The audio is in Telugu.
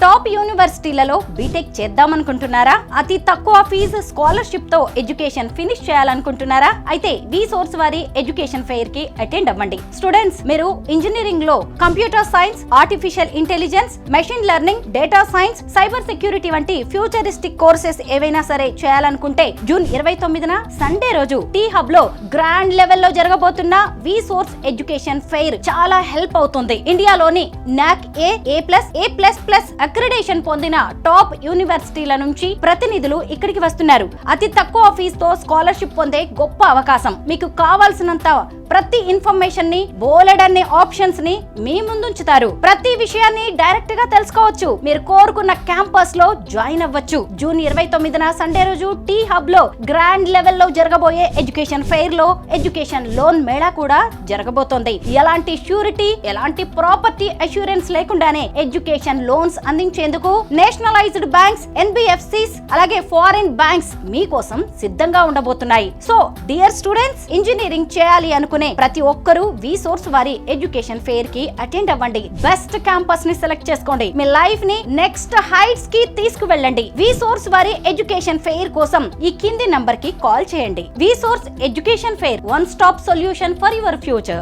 Top యూనివర్సిటీలలో BTech చేద్దామనుకుంటున్నారా? అతి తక్కువ ఫీజు స్కాలర్షిప్ తో ఎడ్యుకేషన్ ఫినిష్ చేయాలనుకుంటున్నారా? అయితే విసోర్స్ వారి ఎడ్యుకేషన్ ఫెయిర్ కి అటెండ్ అవ్వండి. స్టూడెంట్స్, మీరు ఇంజనీరింగ్ లో computer science, artificial intelligence, machine learning, data science, cyber security వంటి ఫ్యూచరిస్టిక్ కోర్సెస్ ఏవైనా సరే చేయాలనుకుంటే జూన్ 29న సండే రోజు టీ హబ్ లో గ్రాండ్ లెవెల్లో జరగబోతున్న విసోర్స్ ఎడ్యుకేషన్ ఫెయిర్ చాలా హెల్ప్ అవుతుంది. ఇండియాలోని నాక్ ఏ++ అక్రిడేషన్ పొందిన టాప్ యూనివర్సిటీల నుంచి ప్రతినిధులు ఇక్కడికి వస్తున్నారు. అతి తక్కువ ఫీజుతో స్కాలర్షిప్ పొందే గొప్ప అవకాశం. మీకు కావాల్సినంత ప్రతి ఇన్ఫర్మేషన్ ని, బోలెడన్ని ఆప్షన్స్ ని మీ ముందుంచుతారు. ప్రతి విషయాన్ని డైరెక్ట్ గా తెలుసుకోవచ్చు. మీరు కోరుకున్న క్యాంపస్ లో జాయిన్ అవ్వచ్చు. జూన్ 29న సండే రోజు టీ హబ్ లో గ్రాండ్ లెవెల్లో జరగబోయే ఎడ్యుకేషన్ ఫెయిర్ లో ఎడ్యుకేషన్ లోన్ మేళా కూడా జరగబోతోంది. ఎలాంటి ష్యూరిటీ, ఎలాంటి ప్రాపర్టీ అష్యూరెన్స్ లేకుండానే ఎడ్యుకేషన్ లోన్స్ అందించేందుకు నేషనలైజ్డ్ బ్యాంక్స్, NBFCs అలాగే ఫారిన్ బ్యాంక్స్ మీకోసం సిద్ధంగా ఉండబోతున్నాయి. సో డియర్ స్టూడెంట్స్, ఇంజనీరింగ్ చేయాలి అనుకునే ప్రతి ఒక్కరూ విసోర్స్ వారి ఎడ్యుకేషన్ ఫెయిర్ కి అటెండ్ అవ్వండి. బెస్ట్ క్యాంపస్ ని సెలెక్ట్ చేసుకోండి. మీ లైఫ్ ని నెక్స్ట్ హైట్స్ కి తీసుకువెళ్ళండి. విసోర్స్ వారి ఎడ్యుకేషన్ ఫెయిర్ కోసం ఈ కింది నంబర్ కి కాల్ చేయండి. Vsource education fair, one stop solution for your future.